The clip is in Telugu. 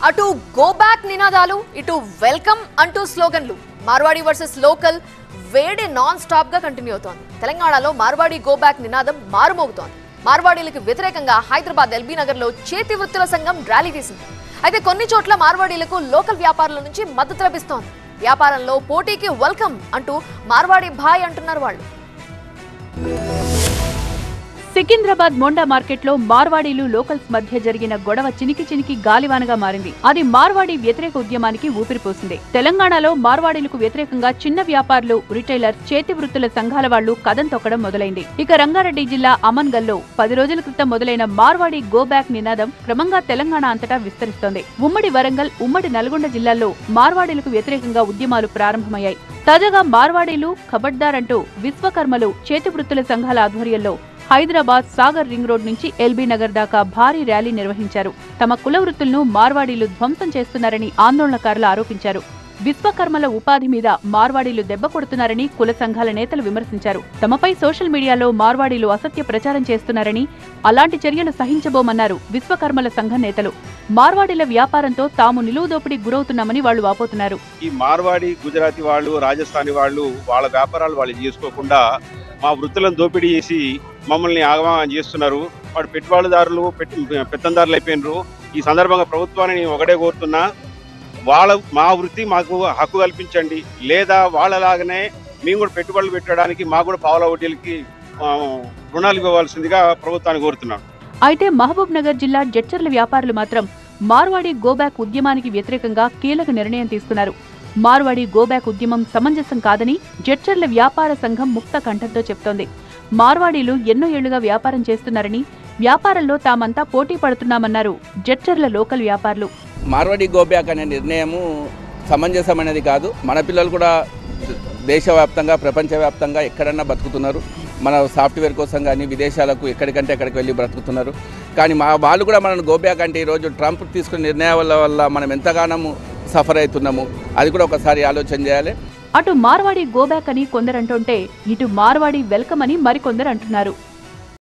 అటు గో బ్యాక్ నినాదాలు, ఇటు వెల్కమ్ అంటూ స్లోగన్లు. మార్వాడి వర్సెస్ లోకల్ వేడి నాన్ స్టాప్ గా కంటిన్యూ అవుతోంది. తెలంగాణలో మార్వాడి గో బ్యాక్ నినాదం మారుమోగుతోంది. మార్వాడీలకు వ్యతిరేకంగా హైదరాబాద్ ఎల్బీ నగర్ లో చేతి వృత్తుల సంఘం ర్యాలీ తీసింది. అయితే కొన్ని చోట్ల మార్వాడీలకు లోకల్ వ్యాపారుల నుంచి మద్దతు లభిస్తోంది. వ్యాపారంలో పోటీకి వెల్కమ్ అంటూ మార్వాడి భాయ్ అంటున్నారు వాళ్ళు. సికింద్రాబాద్ మోండా మార్కెట్ లో మార్వాడీలు లోకల్స్ మధ్య జరిగిన గొడవ చినికి గాలివానగా మారింది. అది మార్వాడి వ్యతిరేక ఉద్యమానికి ఊపిరిపోసింది. తెలంగాణలో మార్వాడీలకు వ్యతిరేకంగా చిన్న వ్యాపారులు, రిటైలర్, చేతి వృత్తుల సంఘాల వాళ్లు కదం తొక్కడం మొదలైంది. ఇక రంగారెడ్డి జిల్లా అమన్గల్లో 10 రోజుల క్రితం మొదలైన మార్వాడి గో బ్యాక్ నినాదం క్రమంగా తెలంగాణ అంతటా విస్తరిస్తోంది. ఉమ్మడి వరంగల్, ఉమ్మడి నల్గొండ జిల్లాల్లో మార్వాడీలకు వ్యతిరేకంగా ఉద్యమాలు ప్రారంభమయ్యాయి. తాజాగా మార్వాడీలు ఖబర్దార్ అంటూ విశ్వకర్మలు, చేతి వృత్తుల సంఘాల ఆధ్వర్యంలో హైదరాబాద్ సాగర్ రింగ్ రోడ్ నుంచి ఎల్బీ నగర్ దాకా భారీ ర్యాలీ నిర్వహించారు. తమ కుల వృత్తులను మార్వాడీలు ధ్వంసం చేస్తున్నారని ఆందోళనకారులు ఆరోపించారు. విశ్వకర్మల ఉపాధి మీద మార్వాడీలు దెబ్బ కొడుతున్నారని కుల సంఘాల నేతలు విమర్శించారు. తమపై సోషల్ మీడియాలో మార్వాడీలు అసత్య ప్రచారం చేస్తున్నారని, అలాంటి చర్యలు సహించబోమన్నారు విశ్వకర్మల సంఘం నేతలు. మార్వాడీల వ్యాపారంతో తాము నిలువుదోపిడీ గురవుతున్నామని వాళ్లు వాపోతున్నారు. ఈ మార్వాడి, గుజరాతీ వాళ్ళు, రాజస్థానీ వాళ్ళు వాళ్ళ వ్యాపారాలు వాళ్ళు చేసుకోకుండా మా వృత్తులను దోపిడీ చేసి మమ్మల్ని ఆగమనం చేస్తున్నారు. వాడు పెట్టుబడిదారులు పెత్తందారులు అయిపోయినారు. ఈ సందర్భంగా ప్రభుత్వాన్ని ఒకటే కోరుతున్నా, మా వృత్తి మాకు హక్కు కల్పించండి, లేదా వాళ్ళలాగానే మేము కూడా పెట్టుబడులు పెట్టడానికి మాకు కూడా పావుల వడ్డీలకి రుణాలు ఇవ్వవలసిందిగా ప్రభుత్వాన్ని కోరుతున్నాం. అయితే మహబూబ్ నగర్ జిల్లా జడ్చర్ల వ్యాపారులు మాత్రం మార్వాడి గోబ్యాక్ ఉద్యమానికి వ్యతిరేకంగా కీలక నిర్ణయం తీసుకున్నారు. మార్వాడి గోబ్యాక్ ఉద్యమం సమంజసం కాదని జడ్చర్ల వ్యాపార సంఘం ముక్త కంఠంతో చెప్తోంది. మార్వాడీలు ఎన్నో ఏళ్లుగా వ్యాపారం చేస్తున్నారని, వ్యాపారంలో తామంతా పోటీ పడుతున్నామన్నారు జడ్చర్ల లోకల్ వ్యాపారులు. మార్వాడి గోబ్యాక్ అనే నిర్ణయము సమంజసమైనది కాదు. మన పిల్లలు కూడా దేశవ్యాప్తంగా, ప్రపంచవ్యాప్తంగా ఎక్కడన్నా బతుకుతున్నారు. మన సాఫ్ట్వేర్ కోసం కానీ విదేశాలకు ఎక్కడికంటే ఎక్కడికి వెళ్ళి బ్రతుకుతున్నారు. కానీ వాళ్ళు కూడా మనల్ని గోబ్యాక్ అంటే ఈరోజు ట్రంప్ తీసుకున్న నిర్ణయాల వల్ల మనం ఎంతగానో సఫర్ అవుతున్నాము. అది కూడా ఒకసారి ఆలోచన చేయాలి. అటు మార్వాడి గోబ్యాక్ అని కొందరంటుంటే, ఇటు మార్వాడి వెల్కమ్ అని మరికొందరు అంటున్నారు.